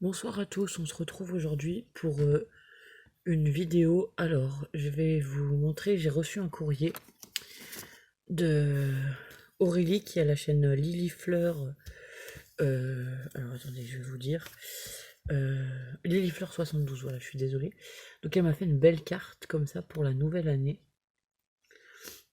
Bonsoir à tous, on se retrouve aujourd'hui pour une vidéo. Alors, je vais vous montrer, j'ai reçu un courrier de Aurélie qui a la chaîne Lily Fleur. Alors attendez, je vais vous dire. Lily Fleur 72, voilà, je suis désolée. Donc elle m'a fait une belle carte comme ça pour la nouvelle année.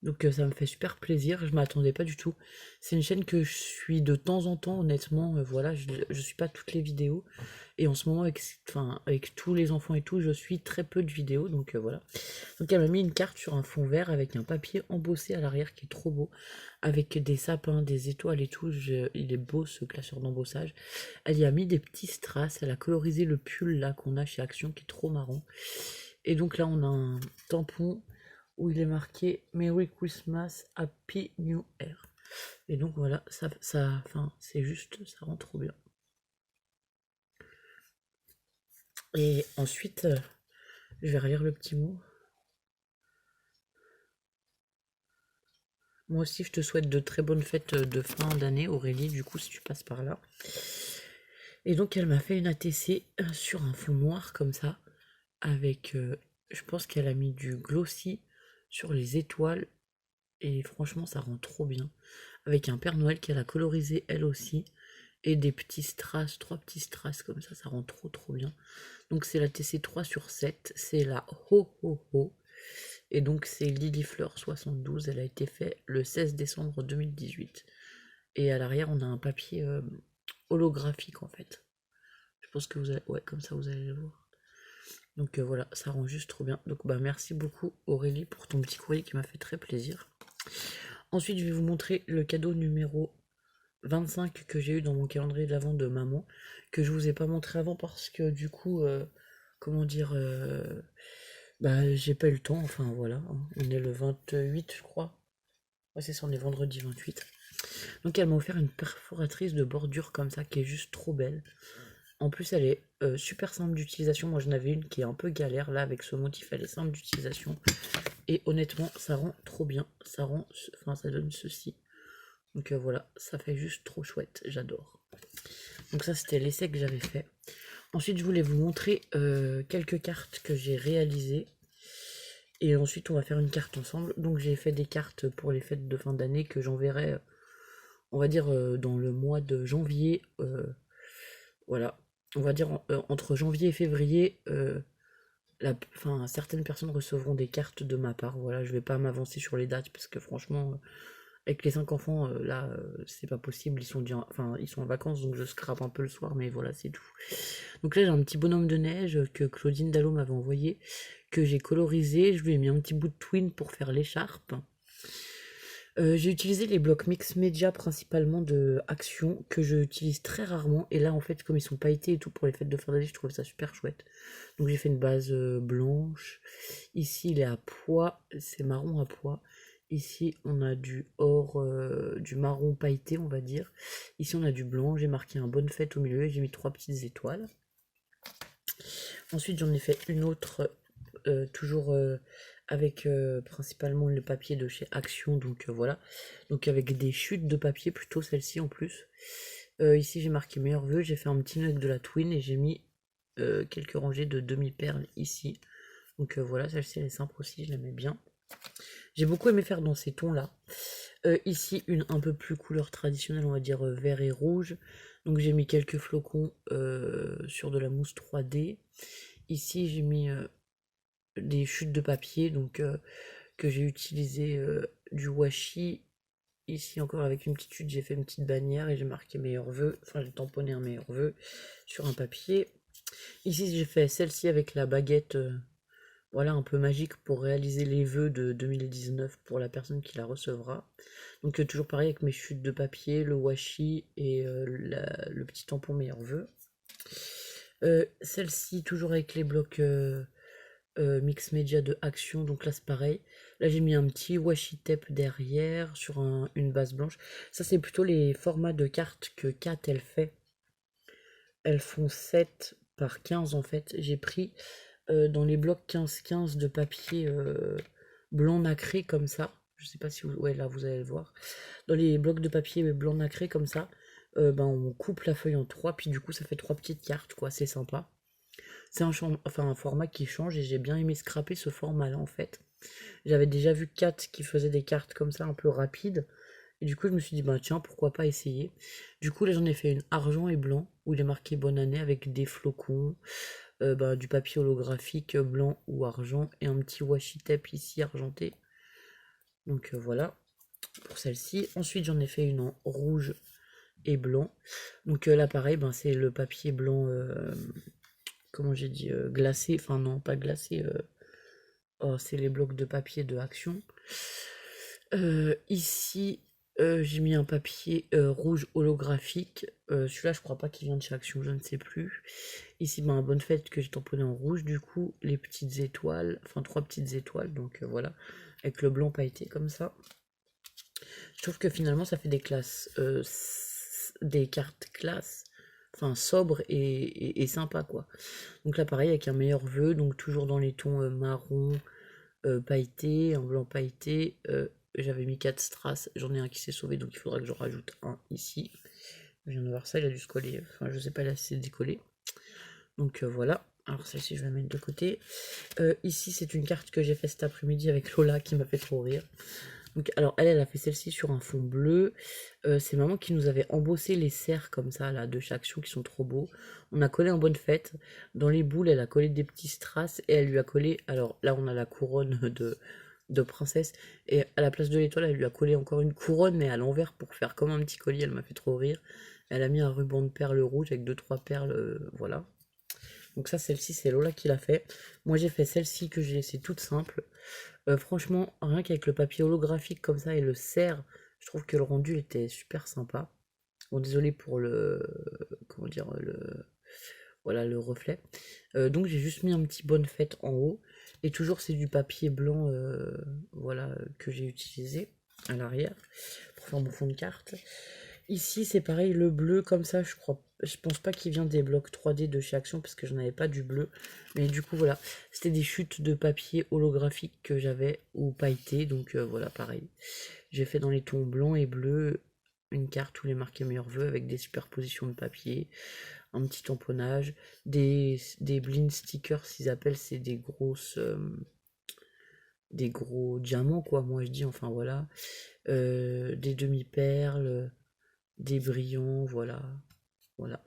Donc ça me fait super plaisir, je m'attendais pas du tout. C'est une chaîne que je suis de temps en temps, honnêtement, voilà, je suis pas toutes les vidéos. Et en ce moment, avec tous les enfants et tout, je suis très peu de vidéos, donc voilà. Donc elle m'a mis une carte sur un fond vert avec un papier embossé à l'arrière qui est trop beau, avec des sapins, des étoiles et tout. Il est beau ce classeur d'embossage. Elle y a mis des petits strass, elle a colorisé le pull là qu'on a chez Action qui est trop marrant. Et donc là on a un tampon où il est marqué Merry Christmas, Happy New Year. Et donc voilà, enfin, c'est juste, ça rend trop bien. Et ensuite, je vais relire le petit mot. Moi aussi, je te souhaite de très bonnes fêtes de fin d'année, Aurélie, du coup, si tu passes par là. Et donc, elle m'a fait une ATC sur un fond noir comme ça, avec, je pense qu'elle a mis du glossy sur les étoiles, et franchement, ça rend trop bien. Avec un Père Noël qu'elle a colorisé elle aussi, et des petits strass, trois petits strass comme ça rend trop bien. Donc, c'est la TC 3 sur 7, c'est la Ho Ho Ho. Et donc c'est Lily Fleur 72, elle a été faite le 16 décembre 2018. Et à l'arrière on a un papier holographique en fait. Je pense que vous allez... Ouais, comme ça vous allez le voir. Donc voilà, ça rend juste trop bien. Donc bah merci beaucoup Aurélie pour ton petit courrier qui m'a fait très plaisir. Ensuite je vais vous montrer le cadeau numéro 25 que j'ai eu dans mon calendrier de l'avant de maman, que je vous ai pas montré avant parce que du coup, comment dire, bah j'ai pas eu le temps, enfin voilà, hein. On est le 28 je crois. Ouais, c'est ça, on est vendredi 28. Donc elle m'a offert une perforatrice de bordure comme ça qui est juste trop belle. En plus elle est super simple d'utilisation. Moi j'en avais une qui est un peu galère là avec ce motif, elle est simple d'utilisation. Et honnêtement ça rend trop bien. Enfin ça donne ceci. Donc voilà, ça fait juste trop chouette, j'adore. Donc ça c'était l'essai que j'avais fait. Ensuite je voulais vous montrer quelques cartes que j'ai réalisées. Et ensuite on va faire une carte ensemble. Donc j'ai fait des cartes pour les fêtes de fin d'année que j'enverrai on va dire dans le mois de janvier, voilà, on va dire entre janvier et février, enfin, certaines personnes recevront des cartes de ma part, voilà, je vais pas m'avancer sur les dates parce que franchement, avec les 5 enfants, là, c'est pas possible, enfin, ils sont en vacances donc je scrape un peu le soir, mais voilà, c'est tout. Donc là, j'ai un petit bonhomme de neige que Claudine Dallot m'avait envoyé, que j'ai colorisé, je lui ai mis un petit bout de twine pour faire l'écharpe. J'ai utilisé les blocs mix média principalement de Action que je utilise très rarement et là en fait comme ils sont pailletés et tout pour les fêtes de fin d'année je trouve ça super chouette. Donc j'ai fait une base blanche. Ici il est à pois, c'est marron à pois. Ici on a du or, du marron pailleté on va dire. Ici on a du blanc, j'ai marqué un bonne fête au milieu et j'ai mis 3 petites étoiles. Ensuite j'en ai fait une autre toujours avec principalement le papier de chez Action, donc voilà. Donc avec des chutes de papier, plutôt celle-ci en plus. Ici j'ai marqué meilleur vœu, j'ai fait un petit nœud de la Twin et j'ai mis quelques rangées de demi-perles ici. Donc voilà, celle-ci elle est simple aussi, je l'aimais bien. J'ai beaucoup aimé faire dans ces tons-là. Ici une un peu plus couleur traditionnelle, on va dire vert et rouge. Donc j'ai mis quelques flocons sur de la mousse 3D. Ici j'ai mis des chutes de papier donc que j'ai utilisé du washi. Ici encore avec une petite chute j'ai fait une petite bannière et j'ai marqué meilleurs vœux, enfin j'ai tamponné un meilleur vœu sur un papier. Ici j'ai fait celle-ci avec la baguette voilà un peu magique pour réaliser les vœux de 2019 pour la personne qui la recevra. Donc toujours pareil avec mes chutes de papier, le washi et le petit tampon meilleurs vœux. Celle-ci toujours avec les blocs mix média de Action, donc là c'est pareil. Là j'ai mis un petit washi tape derrière sur une base blanche. Ça c'est plutôt les formats de cartes que Kat elle fait. Elles font 7 par 15 en fait. J'ai pris dans les blocs 15-15 de papier blanc nacré comme ça. Je sais pas si vous... Ouais là vous allez le voir. Dans les blocs de papier blanc nacré comme ça, Ben, on coupe la feuille en trois, puis du coup ça fait trois petites cartes, quoi, c'est sympa. C'est un format qui change et j'ai bien aimé scraper ce format-là en fait. J'avais déjà vu Kat qui faisait des cartes comme ça un peu rapides. Et du coup je me suis dit bah tiens pourquoi pas essayer. Du coup là j'en ai fait une argent et blanc où il est marqué bonne année avec des flocons, bah, du papier holographique blanc ou argent et un petit washi tape ici argenté. Donc voilà pour celle-ci. Ensuite j'en ai fait une en rouge et blanc. Donc là pareil ben, c'est le papier blanc comment j'ai dit glacé, enfin non pas glacé, oh, c'est les blocs de papier de Action. Ici, j'ai mis un papier rouge holographique. Celui-là, je crois pas qu'il vient de chez Action, je ne sais plus. Ici, ben, bonne fête que j'ai tamponné en rouge, du coup, les petites étoiles, enfin trois petites étoiles, donc voilà, avec le blanc pailleté comme ça. Je trouve que finalement, ça fait des classes, des cartes classe, enfin sobres et sympa quoi. Donc là, pareil, avec un meilleur vœu, donc toujours dans les tons marron, pailleté, un blanc pailleté. J'avais mis 4 strass, j'en ai un qui s'est sauvé, donc il faudra que j'en rajoute un ici. Je viens de voir ça, il a dû se coller, enfin je sais pas là si c'est décollé. Donc voilà, alors celle-ci je vais la mettre de côté. Ici c'est une carte que j'ai faite cet après-midi avec Lola qui m'a fait trop rire. Donc, alors elle a fait celle-ci sur un fond bleu. C'est maman qui nous avait embossé les cerfs comme ça là de chaque Action qui sont trop beaux. On a collé en bonne fête. Dans les boules elle a collé des petits strass et elle lui a collé. Alors là on a la couronne de princesse et à la place de l'étoile elle lui a collé encore une couronne mais à l'envers pour faire comme un petit collier. Elle m'a fait trop rire. Elle a mis un ruban de perles rouge avec deux trois perles, voilà. Donc ça celle-ci c'est Lola qui l'a fait. Moi j'ai fait celle-ci que j'ai laissée toute simple. Franchement, rien qu'avec le papier holographique comme ça et le cerf, je trouve que le rendu était super sympa. Bon, désolé pour le, comment dire, voilà, le reflet. Donc j'ai juste mis un petit bonne fête en haut. Et toujours c'est du papier blanc, voilà, que j'ai utilisé à l'arrière pour faire mon fond de carte. Ici c'est pareil, le bleu comme ça, je pense pas qu'il vient des blocs 3D de chez Action parce que je n'avais pas du bleu. Mais du coup voilà, c'était des chutes de papier holographique que j'avais ou pailleté. Donc voilà, pareil. J'ai fait dans les tons blanc et bleu une carte où les marqués meilleurs vœux avec des superpositions de papier, un petit tamponnage, des blind stickers s'ils appellent, c'est des grosses, des gros diamants quoi, moi je dis, enfin voilà. Des demi-perles, des brillants, voilà. Voilà.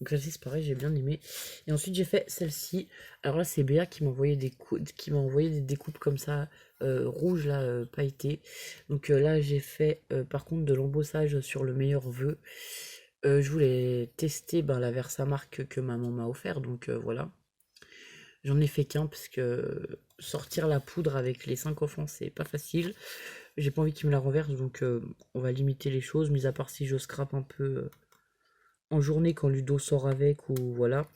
Donc celle-ci c'est pareil, j'ai bien aimé. Et ensuite j'ai fait celle-ci. Alors là c'est Béa qui m'a envoyé des découpes comme ça, rouges là, pailletées. Donc là j'ai fait par contre de l'embossage sur le meilleur vœu. Je voulais tester ben, la Versamark que maman m'a offert, donc voilà. J'en ai fait qu'un parce que sortir la poudre avec les 5 enfants c'est pas facile. J'ai pas envie qu'il me la renverse, donc on va limiter les choses, mis à part si je scrape un peu en journée quand Ludo sort avec ou voilà.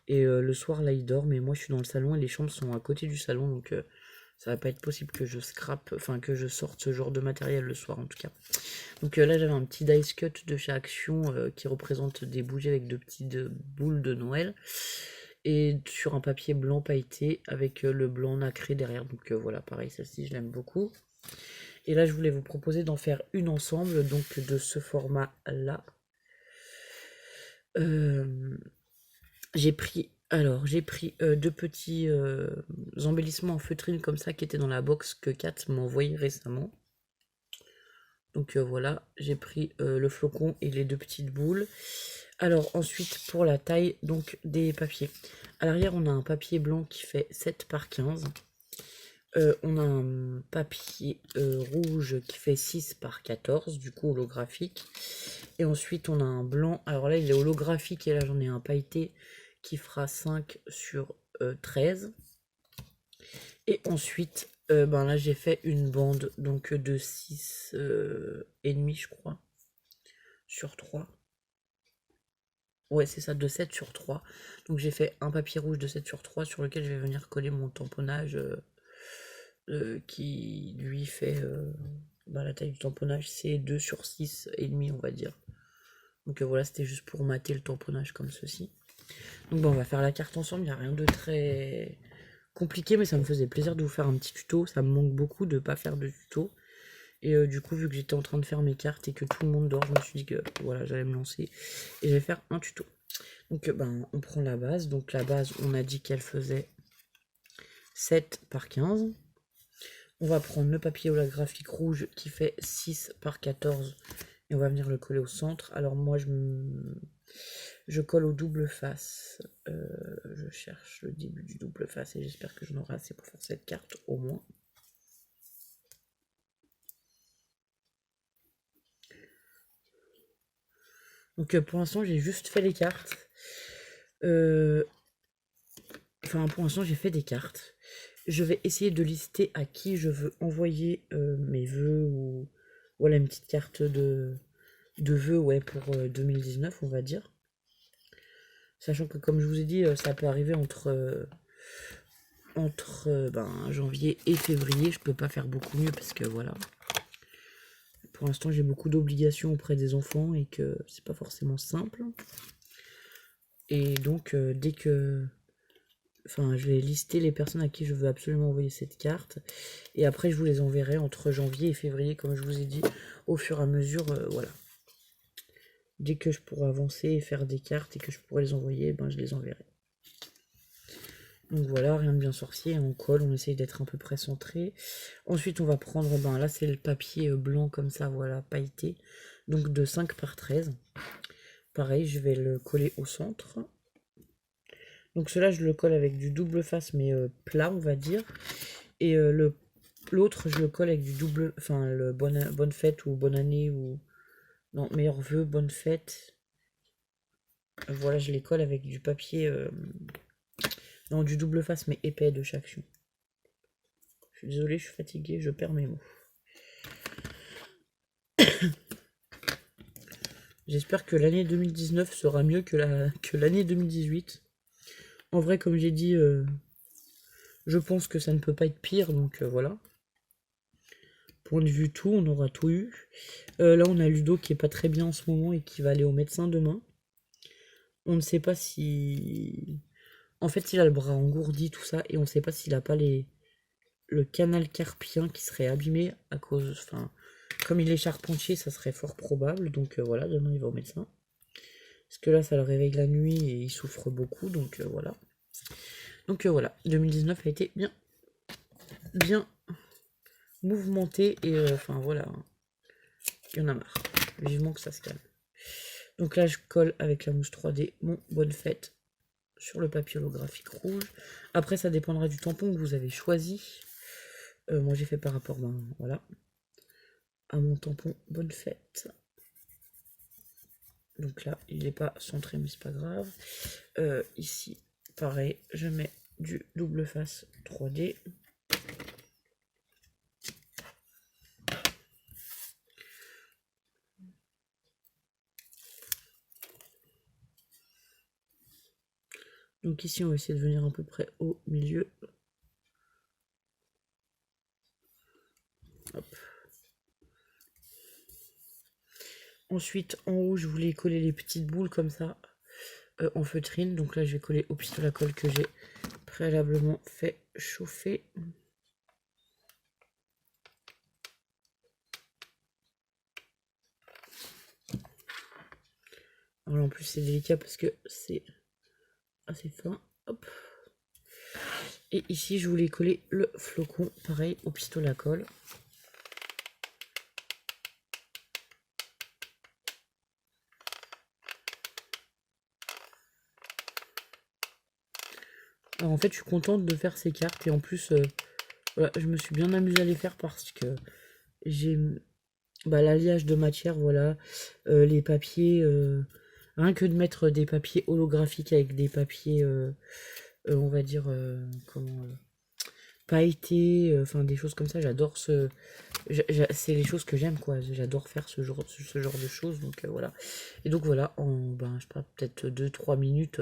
Et le soir là il dort, mais moi je suis dans le salon et les chambres sont à côté du salon, donc ça va pas être possible que je scrape, enfin que je sorte ce genre de matériel le soir en tout cas. Donc là j'avais un petit dice cut de chez Action qui représente des bougies avec de petites boules de Noël. Et sur un papier blanc pailleté avec le blanc nacré derrière. Donc voilà, pareil, celle-ci je l'aime beaucoup. Et là je voulais vous proposer d'en faire une ensemble, donc de ce format là. J'ai pris deux petits embellissements en feutrine comme ça qui étaient dans la box que Kat m'a envoyé récemment. Donc voilà, j'ai pris le flocon et les deux petites boules. Alors ensuite pour la taille donc des papiers. À l'arrière on a un papier blanc qui fait 7 par 15. On a un papier rouge qui fait 6 par 14, du coup holographique. Et ensuite on a un blanc, alors là il est holographique et là j'en ai un pailleté qui fera 5 sur 13. Et ensuite, ben là j'ai fait une bande donc de 6 et demi je crois, sur 3. Ouais c'est ça, de 7 sur 3. Donc j'ai fait un papier rouge de 7 sur 3 sur lequel je vais venir coller mon tamponnage qui lui fait ben, la taille du tamponnage c'est 2 sur 6 et demi on va dire. Donc voilà, c'était juste pour mater le tamponnage comme ceci. Donc bon, on va faire la carte ensemble, il n'y a rien de très compliqué, mais ça me faisait plaisir de vous faire un petit tuto. Ça me manque beaucoup de ne pas faire de tuto. Et du coup, vu que j'étais en train de faire mes cartes et que tout le monde dort, je me suis dit que voilà, j'allais me lancer et j'allais faire un tuto. Donc ben, on prend la base. Donc la base, on a dit qu'elle faisait 7 par 15. On va prendre le papier holographique rouge qui fait 6 par 14 et on va venir le coller au centre. Alors moi, je colle au double face. Je cherche le début du double face et j'espère que j'en aurai assez pour faire cette carte au moins. Donc pour l'instant, j'ai juste fait les cartes. Enfin, pour l'instant, j'ai fait des cartes. Je vais essayer de lister à qui je veux envoyer mes vœux ou voilà une petite carte de vœux ouais, pour 2019, on va dire. Sachant que comme je vous ai dit, ça peut arriver entre ben, janvier et février. Je peux pas faire beaucoup mieux parce que voilà. Pour l'instant, j'ai beaucoup d'obligations auprès des enfants et que c'est pas forcément simple. Et donc, dès que... Enfin, je vais lister les personnes à qui je veux absolument envoyer cette carte. Et après, je vous les enverrai entre janvier et février, comme je vous ai dit, au fur et à mesure, voilà. Dès que je pourrai avancer et faire des cartes et que je pourrai les envoyer, ben, je les enverrai. Donc voilà, rien de bien sorcier, on colle, on essaye d'être à peu près centré. Ensuite, on va prendre, ben là c'est le papier blanc comme ça, voilà, pailleté. Donc de 5 par 13. Pareil, je vais le coller au centre. Donc cela, je le colle avec du double face, mais plat, on va dire. Et l'autre, je le colle avec du double, enfin, le bonne fête ou bonne année ou... Non, meilleurs vœux, bonne fête. Voilà, je les colle avec du papier... Non, du double face, mais épais de chaque chou. Je suis désolée, je suis fatiguée, je perds mes mots. J'espère que l'année 2019 sera mieux que l'année 2018. En vrai, comme j'ai dit, je pense que ça ne peut pas être pire, donc voilà. Point de vue tout, on aura tout eu. Là, on a Ludo qui est pas très bien en ce moment et qui va aller au médecin demain. On ne sait pas si... En fait, il a le bras engourdi, tout ça, et on ne sait pas s'il a pas le canal carpien qui serait abîmé à cause... Enfin, comme il est charpentier, ça serait fort probable. Donc voilà, demain il va au médecin. Parce que là, ça le réveille la nuit et il souffre beaucoup, donc voilà. Donc voilà, 2019 a été bien mouvementé et enfin voilà, il y en a marre. Vivement que ça se calme. Donc là, je colle avec la mousse 3D mon bonne fête sur le papier holographique rouge. Après, ça dépendra du tampon que vous avez choisi. Moi, j'ai fait par rapport, ben, voilà, à mon tampon bonne fête. Donc là, il n'est pas centré, mais c'est pas grave. Ici, pareil, je mets du double face 3D. Donc ici, on va essayer de venir à peu près au milieu. Hop. Ensuite, en haut, je voulais coller les petites boules comme ça, en feutrine. Donc là, je vais coller au pistolet à colle que j'ai préalablement fait chauffer. Alors en plus, c'est délicat parce que c'est assez fin. Hop. Et ici, je voulais coller le flocon, pareil, au pistolet à colle. Alors en fait, je suis contente de faire ces cartes et en plus, voilà, je me suis bien amusée à les faire parce que j'ai l'alliage de matière, voilà, les papiers, rien que de mettre des papiers holographiques avec des papiers, on va dire, comment, pailletés, enfin des choses comme ça, j'adore c'est les choses que j'aime quoi, j'adore faire ce genre de choses, donc voilà. Et donc voilà, en, je sais pas, peut-être 2-3 minutes,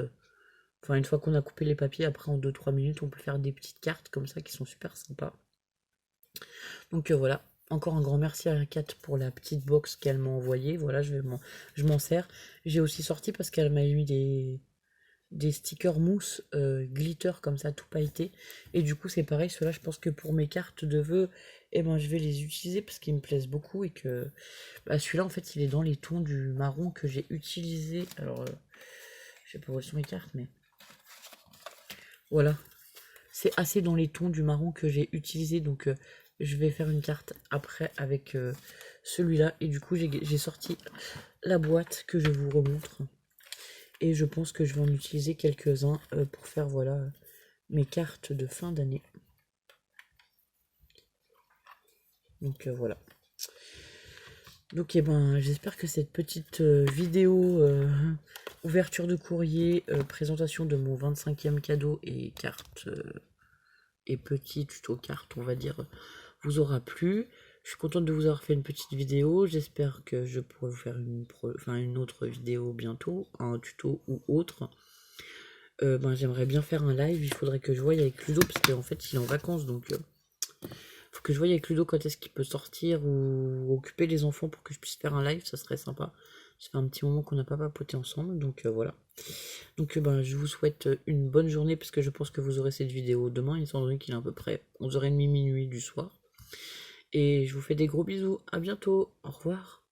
enfin une fois qu'on a coupé les papiers, après en 2-3 minutes, on peut faire des petites cartes comme ça qui sont super sympas. Donc voilà, encore un grand merci à Kat pour la petite box qu'elle m'a envoyée. Voilà, je m'en sers. J'ai aussi sorti parce qu'elle m'a mis des stickers mousse glitter comme ça, tout pailleté. Et du coup, c'est pareil, ceux-là, je pense que pour mes cartes de vœux, eh ben, je vais les utiliser parce qu'ils me plaisent beaucoup et que bah, celui-là, en fait, il est dans les tons du marron que j'ai utilisé. Alors, je sais pas où sont mes cartes, mais voilà. C'est assez dans les tons du marron que j'ai utilisé, donc je vais faire une carte après avec celui-là. Et du coup, j'ai sorti la boîte que je vous remontre. Et je pense que je vais en utiliser quelques-uns pour faire, voilà, mes cartes de fin d'année. Donc voilà. Donc j'espère que cette petite vidéo ouverture de courrier, présentation de mon 25e cadeau et carte et petit tuto carte, on va dire, vous aura plu. Je suis contente de vous avoir fait une petite vidéo. J'espère que je pourrai vous faire une autre vidéo bientôt, un tuto ou autre. J'aimerais bien faire un live. Il faudrait que je voie avec Ludo parce qu'en fait il est en vacances, donc faut que je voie avec Ludo quand est-ce qu'il peut sortir ou occuper les enfants pour que je puisse faire un live. Ça serait sympa. Ça fait un petit moment qu'on n'a pas papoté ensemble, donc voilà. Donc je vous souhaite une bonne journée parce que je pense que vous aurez cette vidéo demain, étant donné qu'il est à peu près 11h30 minuit du soir. Et je vous fais des gros bisous, à bientôt, au revoir.